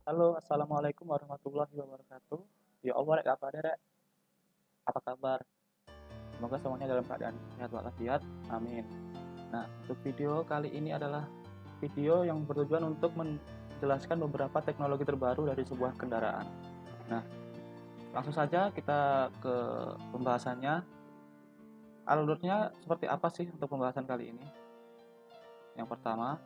Halo, assalamualaikum warahmatullahi wabarakatuh. Ya Allah, rek apa ada rek? Apa kabar? Semoga semuanya dalam keadaan sehat walafiat. Amin. Nah, untuk video kali ini adalah video yang bertujuan untuk menjelaskan beberapa teknologi terbaru dari sebuah kendaraan. Nah, langsung saja kita ke pembahasannya. Alurnya seperti apa sih untuk pembahasan kali ini? Yang pertama,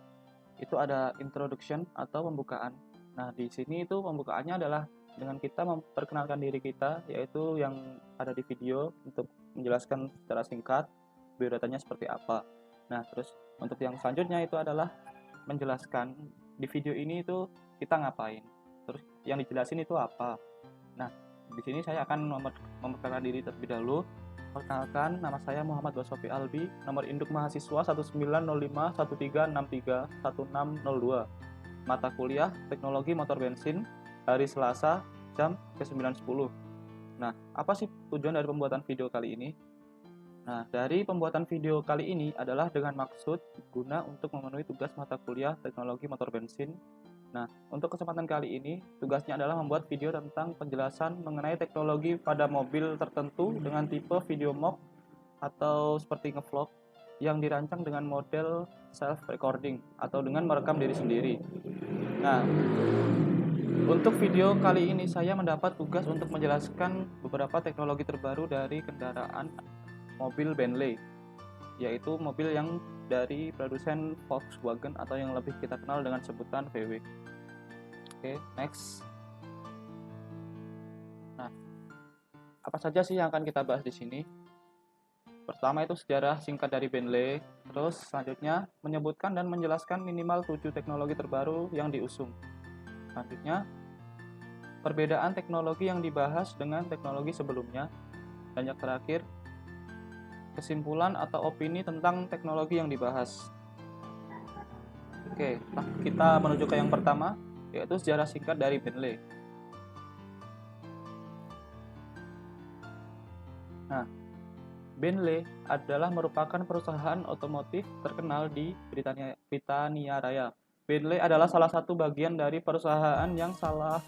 itu ada introduction atau pembukaan. Nah, di sini itu pembukaannya adalah dengan kita memperkenalkan diri kita, yaitu yang ada di video untuk menjelaskan secara singkat biodatanya seperti apa. Nah, terus untuk yang selanjutnya itu adalah menjelaskan di video ini itu kita ngapain. Terus yang dijelasin itu apa. Nah, di sini saya akan memperkenalkan diri terlebih dahulu. Perkenalkan, nama saya Muhammad Wasofi Albi, nomor induk mahasiswa 190513631602. Mata kuliah Teknologi Motor Bensin, hari Selasa jam ke 9.10. Nah, apa sih tujuan dari pembuatan video kali ini? Nah, dari pembuatan video kali ini adalah dengan maksud guna untuk memenuhi tugas mata kuliah Teknologi Motor Bensin. Nah, untuk kesempatan kali ini, tugasnya adalah membuat video tentang penjelasan mengenai teknologi pada mobil tertentu dengan tipe video mock atau seperti ngevlog yang dirancang dengan model self-recording atau dengan merekam diri sendiri. Nah, untuk video kali ini saya mendapat tugas untuk menjelaskan beberapa teknologi terbaru dari kendaraan mobil Bentley, yaitu mobil yang dari produsen Volkswagen atau yang lebih kita kenal dengan sebutan VW. Oke, next. Nah, apa saja sih yang akan kita bahas di sini? Pertama itu sejarah singkat dari Bentley, terus selanjutnya menyebutkan dan menjelaskan minimal 7 teknologi terbaru yang diusung. Selanjutnya, perbedaan teknologi yang dibahas dengan teknologi sebelumnya, dan yang terakhir, kesimpulan atau opini tentang teknologi yang dibahas. Oke, nah kita menuju ke yang pertama, yaitu sejarah singkat dari Bentley. Nah, Bentley adalah merupakan perusahaan otomotif terkenal di Britania Raya. Bentley adalah salah satu bagian dari perusahaan yang salah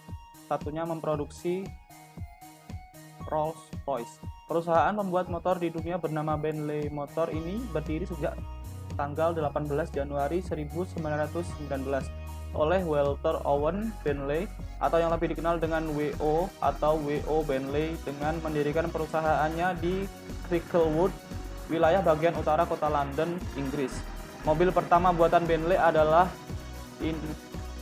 satunya memproduksi Rolls-Royce. Perusahaan pembuat motor di dunia bernama Bentley Motor ini berdiri sejak tanggal 18 Januari 1919 oleh Walter Owen Bentley atau yang lebih dikenal dengan WO atau WO Bentley dengan mendirikan perusahaannya di Cricklewood, wilayah bagian utara kota London, Inggris. Mobil pertama buatan Bentley adalah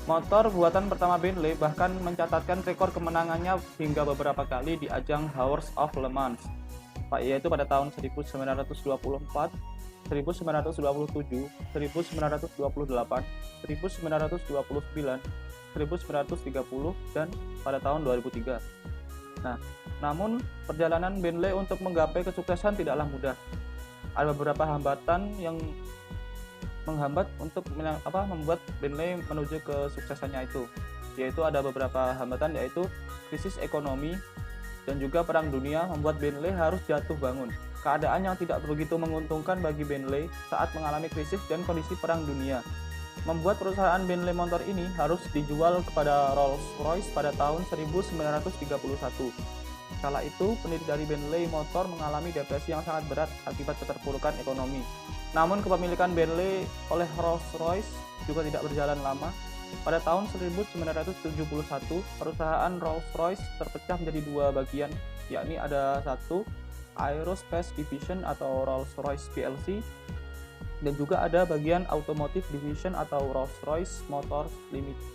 motor buatan pertama Bentley bahkan mencatatkan rekor kemenangannya hingga beberapa kali di ajang Hours of Le Mans, yaitu pada tahun 1924, 1927, 1928, 1929, 1930, dan pada tahun 2003. Nah, namun perjalanan Bentley untuk menggapai kesuksesan tidaklah mudah. Ada beberapa hambatan yang menghambat untuk membuat Bentley menuju ke suksesannya itu. Yaitu ada beberapa hambatan, yaitu krisis ekonomi dan juga perang dunia membuat Bentley harus jatuh bangun. Keadaan yang tidak begitu menguntungkan bagi Bentley saat mengalami krisis dan kondisi perang dunia membuat perusahaan Bentley Motor ini harus dijual kepada Rolls-Royce pada tahun 1931. Kala itu, pendiri dari Bentley Motor mengalami depresi yang sangat berat akibat keterpurukan ekonomi. Namun kepemilikan Bentley oleh Rolls-Royce juga tidak berjalan lama. Pada tahun 1971, perusahaan Rolls-Royce terpecah menjadi dua bagian, yakni ada satu Aerospace Division atau Rolls-Royce PLC, dan juga ada bagian Automotive Division atau Rolls-Royce Motors Limited.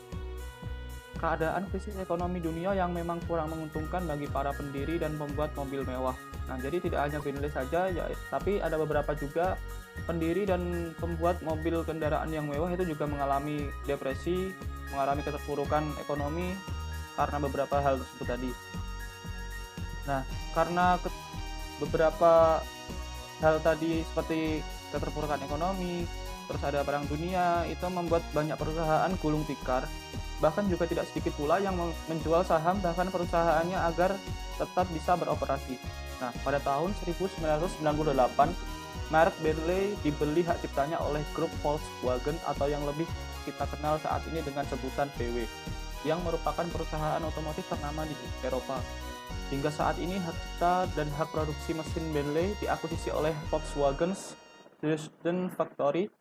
Keadaan krisis ekonomi dunia yang memang kurang menguntungkan bagi para pendiri dan pembuat mobil mewah. Nah, jadi tidak hanya Bentley saja, ya, tapi ada beberapa juga pendiri dan pembuat mobil kendaraan yang mewah itu juga mengalami depresi, mengalami keterpurukan ekonomi karena beberapa hal tersebut tadi. Nah, karena beberapa hal tadi seperti keterpurukan ekonomi, terus ada perang dunia, itu membuat banyak perusahaan gulung tikar. Bahkan juga tidak sedikit pula yang menjual saham bahkan perusahaannya agar tetap bisa beroperasi. Nah, pada tahun 1998, merek Bentley dibeli hak ciptanya oleh grup Volkswagen atau yang lebih kita kenal saat ini dengan sebutan VW. yang merupakan perusahaan otomotif ternama di Eropa. Hingga saat ini hak cipta dan hak produksi mesin Bentley diakuisisi oleh Volkswagen Dresden Factory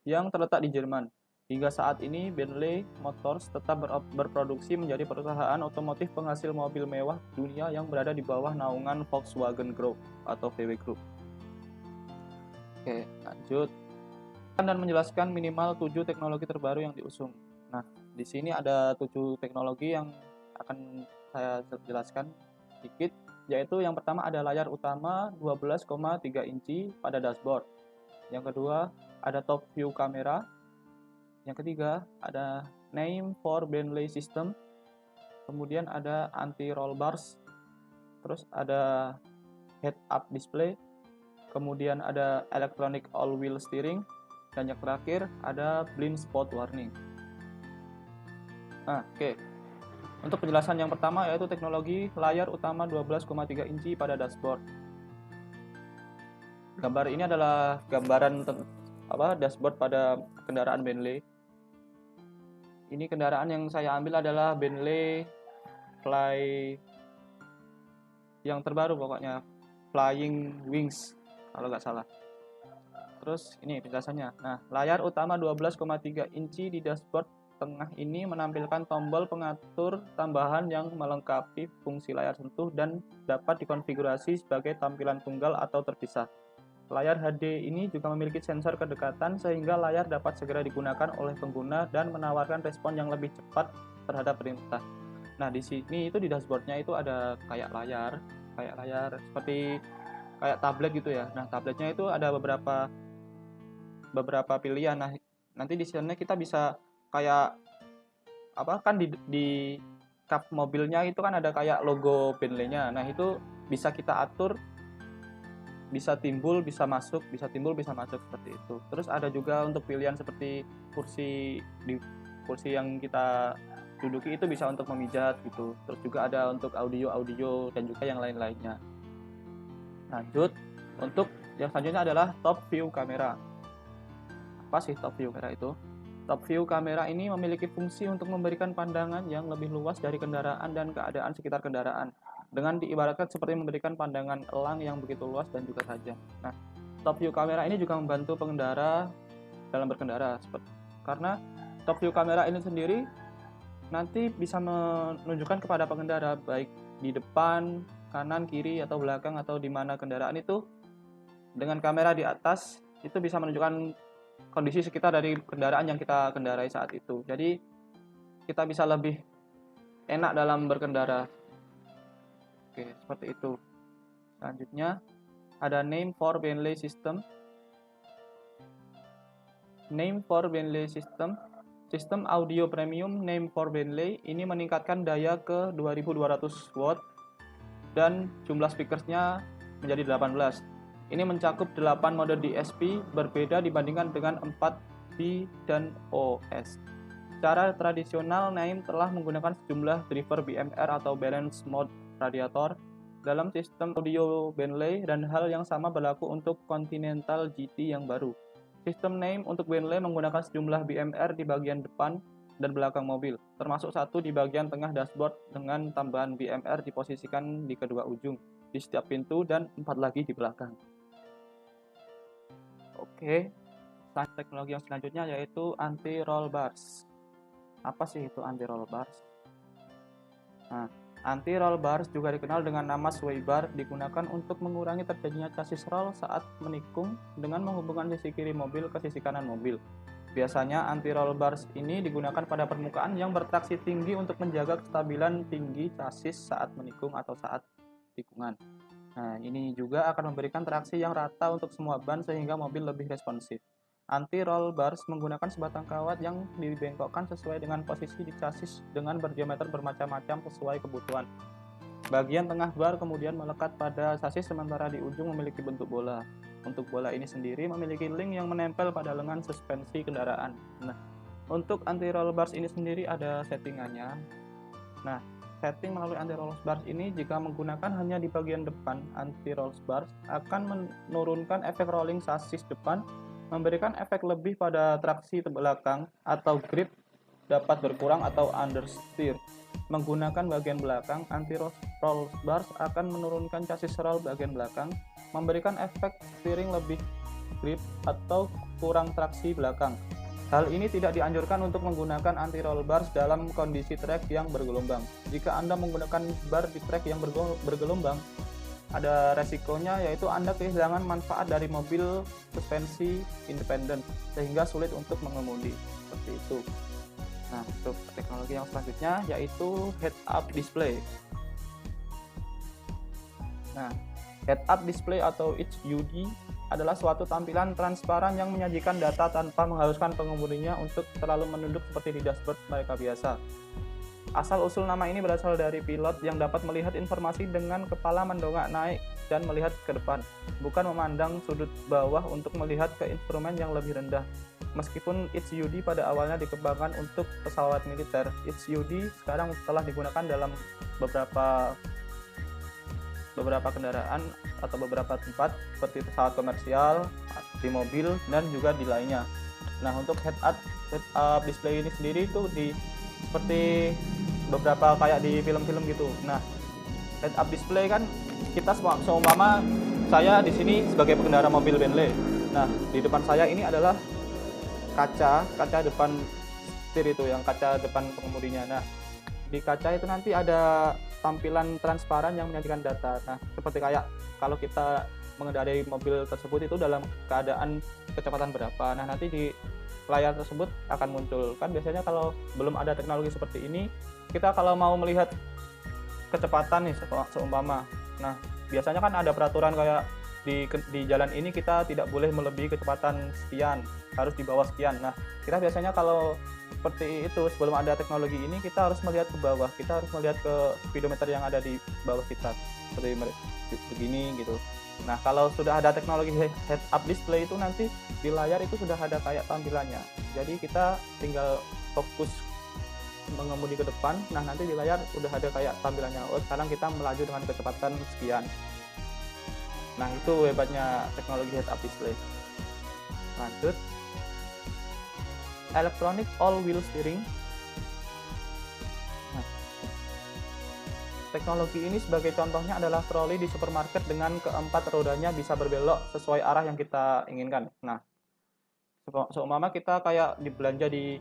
yang terletak di Jerman. Hingga saat ini, Bentley Motors tetap berproduksi menjadi perusahaan otomotif penghasil mobil mewah dunia yang berada di bawah naungan Volkswagen Group atau VW Group. Oke, lanjut. Dan menjelaskan minimal 7 teknologi terbaru yang diusung. Nah, di sini ada 7 teknologi yang akan saya jelaskan sedikit, yaitu yang pertama ada layar utama 12,3 inci pada dashboard. Yang kedua, ada top view kamera. Yang ketiga, ada name for Bentley system. Kemudian ada anti-roll bars. Terus ada head-up display. Kemudian ada electronic all-wheel steering. Dan yang terakhir, ada blind spot warning. Nah, oke. Untuk penjelasan yang pertama yaitu teknologi layar utama 12,3 inci pada dashboard. Gambar ini adalah gambaran dashboard pada kendaraan Bentley. Ini kendaraan yang saya ambil adalah Bentley Fly yang terbaru pokoknya, Flying Wings kalau nggak salah. Terus ini penjelasannya. Nah, layar utama 12,3 inci di dashboard tengah ini menampilkan tombol pengatur tambahan yang melengkapi fungsi layar sentuh dan dapat dikonfigurasi sebagai tampilan tunggal atau terpisah. Layar HD ini juga memiliki sensor kedekatan sehingga layar dapat segera digunakan oleh pengguna dan menawarkan respon yang lebih cepat terhadap perintah. Nah, di sini itu di dashboardnya itu ada kayak layar seperti kayak tablet gitu ya. Nah, tabletnya itu ada beberapa pilihan. Nah, nanti di sini kita bisa kayak kan di kap mobilnya itu kan ada kayak logo Bentley-nya. Nah, itu bisa kita atur, bisa timbul, bisa masuk, bisa timbul, bisa masuk seperti itu. Terus ada juga untuk pilihan seperti kursi yang kita duduki itu bisa untuk memijat gitu. Terus juga ada untuk audio dan juga yang lain-lainnya. Lanjut, untuk yang selanjutnya adalah top view kamera. Apa sih top view kamera itu? Top view kamera ini memiliki fungsi untuk memberikan pandangan yang lebih luas dari kendaraan dan keadaan sekitar kendaraan, dengan diibaratkan seperti memberikan pandangan elang yang begitu luas dan juga tajam. Nah, top view kamera ini juga membantu pengendara dalam berkendara, karena top view kamera ini sendiri nanti bisa menunjukkan kepada pengendara baik di depan, kanan, kiri, atau belakang, atau di mana kendaraan itu. Dengan kamera di atas itu bisa menunjukkan kondisi sekitar dari kendaraan yang kita kendarai saat itu. Jadi kita bisa lebih enak dalam berkendara. Oke, seperti itu. Selanjutnya ada name for Bentley system. Name for Bentley system. Sistem audio premium name for Bentley ini meningkatkan daya ke 2200 watt dan jumlah speakersnya menjadi 18. Ini mencakup 8 mode DSP berbeda dibandingkan dengan 4 B dan OS. Secara tradisional, Naim telah menggunakan sejumlah driver BMR atau balance mode radiator dalam sistem audio Bentley, dan hal yang sama berlaku untuk Continental GT yang baru. Sistem Naim untuk Bentley menggunakan sejumlah BMR di bagian depan dan belakang mobil, termasuk satu di bagian tengah dashboard dengan tambahan BMR diposisikan di kedua ujung, di setiap pintu, dan 4 lagi di belakang. Oke, teknologi yang selanjutnya yaitu anti-roll bars. Apa sih itu anti-roll bars? Nah, anti-roll bars juga dikenal dengan nama sway bar, digunakan untuk mengurangi terjadinya chassis roll saat menikung dengan menghubungkan sisi kiri mobil ke sisi kanan mobil. Biasanya anti-roll bars ini digunakan pada permukaan yang bertraksi tinggi untuk menjaga kestabilan tinggi chassis saat menikung atau saat tikungan. Nah, ini juga akan memberikan traksi yang rata untuk semua ban sehingga mobil lebih responsif. Anti-roll bars menggunakan sebatang kawat yang dibengkokkan sesuai dengan posisi di chassis dengan berdiameter bermacam-macam sesuai kebutuhan. Bagian tengah bar kemudian melekat pada chassis sementara di ujung memiliki bentuk bola. Untuk bola ini sendiri memiliki link yang menempel pada lengan suspensi kendaraan. Nah, untuk anti-roll bars ini sendiri ada settingannya. Nah, setting melalui anti-roll bars ini jika menggunakan hanya di bagian depan, anti-roll bars akan menurunkan efek rolling chassis depan, memberikan efek lebih pada traksi belakang atau grip dapat berkurang atau understeer. Menggunakan bagian belakang, anti-roll bars akan menurunkan chassis roll bagian belakang, memberikan efek steering lebih grip atau kurang traksi belakang. Hal ini tidak dianjurkan untuk menggunakan anti-roll bars dalam kondisi trek yang bergelombang. Jika Anda menggunakan bar di trek yang bergelombang, ada resikonya yaitu Anda kehilangan manfaat dari mobil suspensi independen sehingga sulit untuk mengemudi seperti itu. Nah, untuk teknologi yang selanjutnya yaitu head-up display. Nah, head-up display atau HUD adalah suatu tampilan transparan yang menyajikan data tanpa mengharuskan pengemudinya untuk terlalu menunduk seperti di dashboard mereka biasa. Asal-usul nama ini berasal dari pilot yang dapat melihat informasi dengan kepala mendongak naik dan melihat ke depan, bukan memandang sudut bawah untuk melihat ke instrumen yang lebih rendah. Meskipun HUD pada awalnya dikembangkan untuk pesawat militer, HUD sekarang telah digunakan dalam beberapa kendaraan atau beberapa tempat seperti pesawat komersial, di mobil, dan juga di lainnya. Nah, untuk head-up display ini sendiri itu seperti beberapa kayak di film-film gitu. Nah, head-up display kan kita seumpama saya di sini sebagai pengendara mobil Bentley. Nah, di depan saya ini adalah kaca depan setir itu, yang kaca depan pengemudinya. Nah, di kaca itu nanti ada tampilan transparan yang menyajikan data. Nah, seperti kayak kalau kita mengendarai mobil tersebut itu dalam keadaan kecepatan berapa. Nah, nanti di layar tersebut akan muncul. Kan biasanya kalau belum ada teknologi seperti ini, kita kalau mau melihat kecepatan nih seumpama. Nah, biasanya kan ada peraturan kayak di jalan ini kita tidak boleh melebihi kecepatan sekian, harus di bawah sekian. Nah, kita biasanya kalau seperti itu sebelum ada teknologi ini kita harus melihat ke bawah, kita harus melihat ke speedometer yang ada di bawah kita seperti begini gitu. Nah, kalau sudah ada teknologi head-up display itu nanti di layar itu sudah ada kayak tampilannya. Jadi kita tinggal fokus mengemudi ke depan. Nah, nanti di layar udah ada kayak tampilannya. Oh, sekarang kita melaju dengan kecepatan sekian. Nah, itu hebatnya teknologi head-up display. Lanjut. Electronic all-wheel steering. Nah, teknologi ini sebagai contohnya adalah troli di supermarket dengan keempat rodanya bisa berbelok sesuai arah yang kita inginkan. Nah, seumpama kita kayak belanja di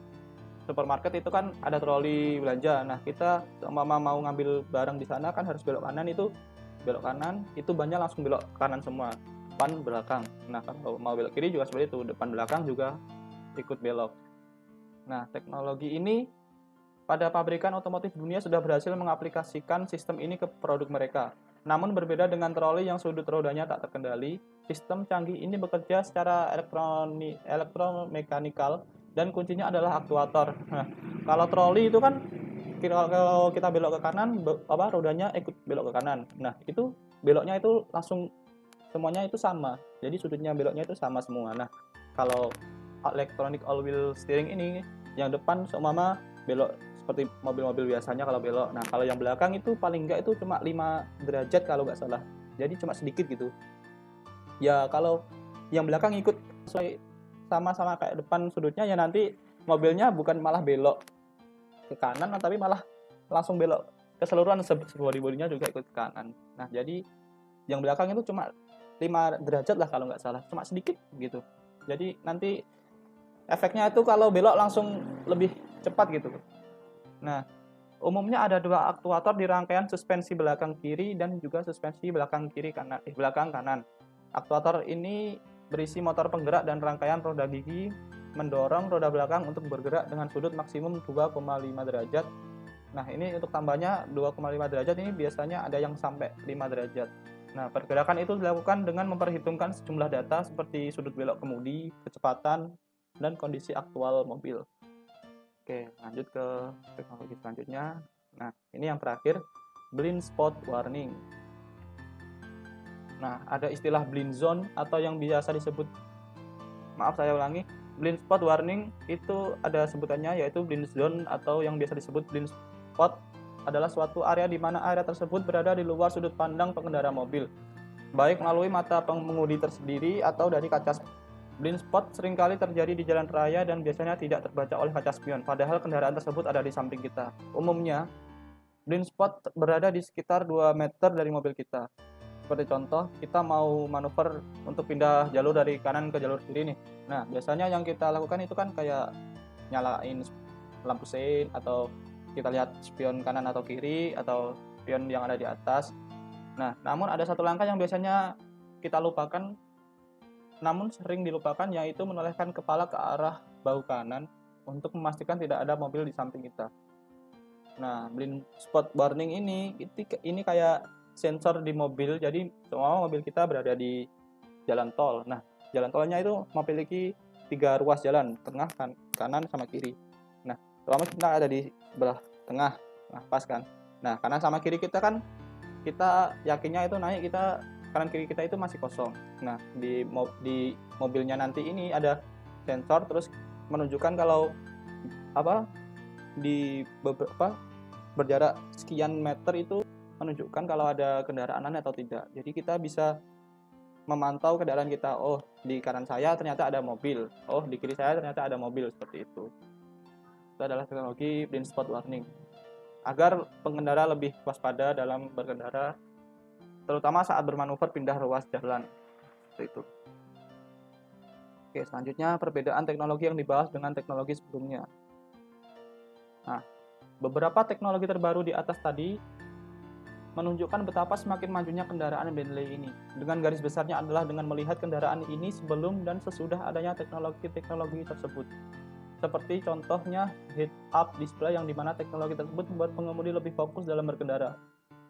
supermarket itu kan ada troli belanja. Nah, kita seumpama mau ngambil barang di sana kan harus belok kanan, itu belok kanan, itu bannya langsung belok kanan semua, depan belakang. Nah, kalau mau belok kiri juga seperti itu, depan belakang juga ikut belok. Nah, teknologi ini pada pabrikan otomotif dunia sudah berhasil mengaplikasikan sistem ini ke produk mereka. Namun berbeda dengan troli yang sudut rodanya tak terkendali, sistem canggih ini bekerja secara elektromekanikal dan kuncinya adalah aktuator. Nah, kalau troli itu kan kalau kita belok ke kanan, rodanya ikut belok ke kanan. Nah, itu beloknya itu langsung semuanya itu sama. Jadi sudutnya beloknya itu sama semua. Nah, kalau electronic all-wheel steering ini yang depan seumpama belok seperti mobil-mobil biasanya kalau belok. Nah, kalau yang belakang itu paling enggak itu cuma 5 derajat kalau nggak salah. Jadi cuma sedikit gitu. Ya, kalau yang belakang ikut sama-sama kayak depan sudutnya, ya nanti mobilnya bukan malah belok ke kanan, tapi malah langsung belok keseluruhan, bodinya juga ikut ke kanan. Nah, jadi yang belakang itu cuma 5 derajat lah kalau nggak salah, cuma sedikit gitu. Jadi nanti efeknya itu kalau belok langsung lebih cepat gitu. Nah, umumnya ada 2 aktuator di rangkaian suspensi belakang kiri dan juga suspensi belakang kanan. Aktuator ini berisi motor penggerak dan rangkaian roda gigi mendorong roda belakang untuk bergerak dengan sudut maksimum 2,5 derajat. Nah, ini untuk tambahnya 2,5 derajat ini biasanya ada yang sampai 5 derajat. Nah, pergerakan itu dilakukan dengan memperhitungkan sejumlah data seperti sudut belok kemudi, kecepatan, dan kondisi aktual mobil. Oke, lanjut ke teknologi selanjutnya. Nah, ini yang terakhir, blind spot warning. Nah, ada istilah blind zone atau yang biasa disebut, blind spot warning itu ada sebutannya, yaitu blind zone atau yang biasa disebut blind spot adalah suatu area di mana area tersebut berada di luar sudut pandang pengendara mobil, baik melalui mata pengemudi tersendiri atau dari kaca Blind spot seringkali terjadi di jalan raya dan biasanya tidak terbaca oleh kaca spion, padahal kendaraan tersebut ada di samping kita. Umumnya, blind spot berada di sekitar 2 meter dari mobil kita. Seperti contoh, kita mau manuver untuk pindah jalur dari kanan ke jalur kiri nih. Nah, biasanya yang kita lakukan itu kan kayak nyalain lampu sein, atau kita lihat spion kanan atau kiri, atau spion yang ada di atas. Nah, namun ada satu langkah yang biasanya kita lupakan, namun sering dilupakan, yaitu menolehkan kepala ke arah bahu kanan untuk memastikan tidak ada mobil di samping kita. Nah, blind spot warning ini kayak sensor di mobil, jadi semua mobil kita berada di jalan tol. Nah, jalan tolnya itu memiliki 3 ruas jalan, tengah, kanan, sama kiri. Nah, selama kita ada di sebelah tengah, nah pas kan. Nah, kanan sama kiri kita kan, kita yakinnya itu naik, kita kanan kiri kita itu masih kosong. Nah, di mobilnya nanti ini ada sensor terus menunjukkan kalau di beberapa berjarak sekian meter itu menunjukkan kalau ada kendaraan atau tidak. Jadi kita bisa memantau kendaraan kita. Oh, di kanan saya ternyata ada mobil. Oh, di kiri saya ternyata ada mobil, seperti itu. Itu adalah teknologi blind spot warning, agar pengendara lebih waspada dalam berkendara, terutama saat bermanuver pindah ruas jalan. Seperti itu. Oke, selanjutnya perbedaan teknologi yang dibahas dengan teknologi sebelumnya. Nah, beberapa teknologi terbaru di atas tadi menunjukkan betapa semakin majunya kendaraan Bentley ini. Dengan garis besarnya adalah dengan melihat kendaraan ini sebelum dan sesudah adanya teknologi-teknologi tersebut. Seperti contohnya head-up display, yang dimana teknologi tersebut membuat pengemudi lebih fokus dalam berkendara.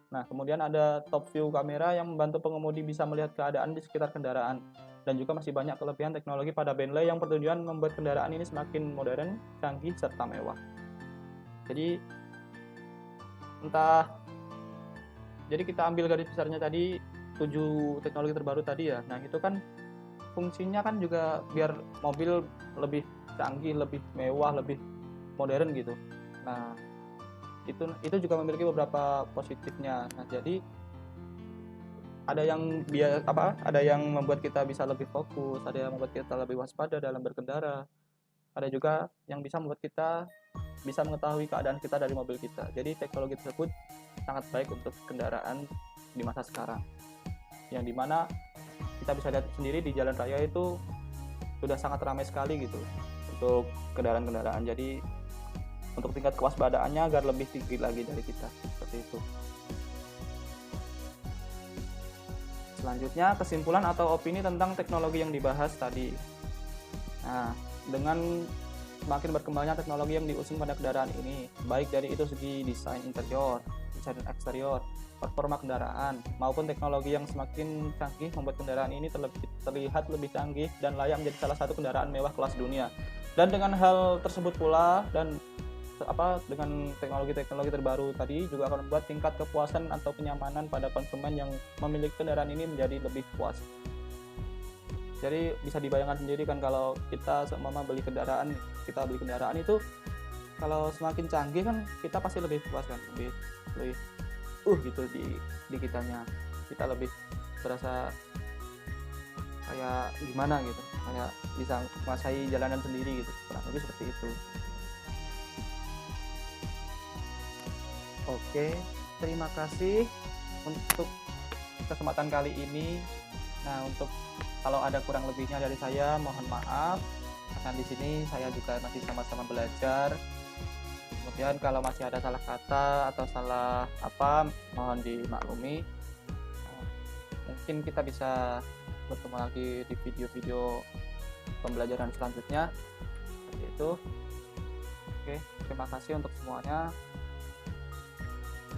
Nah, kemudian ada top view kamera yang membantu pengemudi bisa melihat keadaan di sekitar kendaraan. Dan juga masih banyak kelebihan teknologi pada Bentley yang bertujuan membuat kendaraan ini semakin modern, canggih, serta mewah. Jadi kita ambil garis besarnya tadi 7 teknologi terbaru tadi ya. Nah, itu kan fungsinya kan juga biar mobil lebih canggih, lebih mewah, lebih modern gitu. Nah, itu juga memiliki beberapa positifnya. Nah, jadi ada yang membuat kita bisa lebih fokus, ada yang membuat kita lebih waspada dalam berkendara. Ada juga yang bisa membuat kita bisa mengetahui keadaan kita dari mobil kita. Jadi teknologi tersebut sangat baik untuk kendaraan di masa sekarang, yang dimana kita bisa lihat sendiri di jalan raya itu sudah sangat ramai sekali gitu untuk kendaraan-kendaraan. Jadi untuk tingkat kewaspadaannya agar lebih tinggi lagi dari kita, seperti itu. Selanjutnya, kesimpulan atau opini tentang teknologi yang dibahas tadi. Nah, dengan semakin berkembangnya teknologi yang diusung pada kendaraan ini, baik dari itu segi desain interior, desain eksterior, performa kendaraan, maupun teknologi yang semakin canggih membuat kendaraan ini terlihat lebih canggih dan layak menjadi salah satu kendaraan mewah kelas dunia. Dan dengan hal tersebut pula, dan dengan teknologi-teknologi terbaru tadi juga akan membuat tingkat kepuasan atau kenyamanan pada konsumen yang memiliki kendaraan ini menjadi lebih puas. Jadi bisa dibayangkan sendiri kan, kalau kita seumpama beli kendaraan itu kalau semakin canggih kan kita pasti lebih puas kan, lebih gitu di kitanya. Kita lebih berasa kayak gimana gitu, kayak bisa menguasai jalanan sendiri gitu, kurang lebih seperti itu. Oke, terima kasih untuk kesempatan kali ini. Nah, untuk kalau ada kurang lebihnya dari saya, mohon maaf. Karena di sini saya juga masih sama-sama belajar. Kemudian kalau masih ada salah kata atau salah mohon dimaklumi. Mungkin kita bisa bertemu lagi di video-video pembelajaran selanjutnya. Seperti itu. Oke, terima kasih untuk semuanya.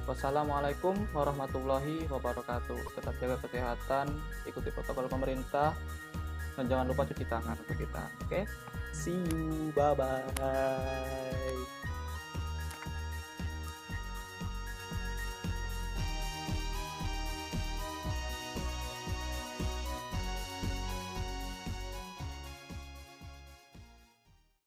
Wassalamualaikum warahmatullahi wabarakatuh. Tetap jaga kesehatan, ikuti protokol pemerintah, dan jangan lupa cuci tangan untuk kita. Oke, see you, bye bye.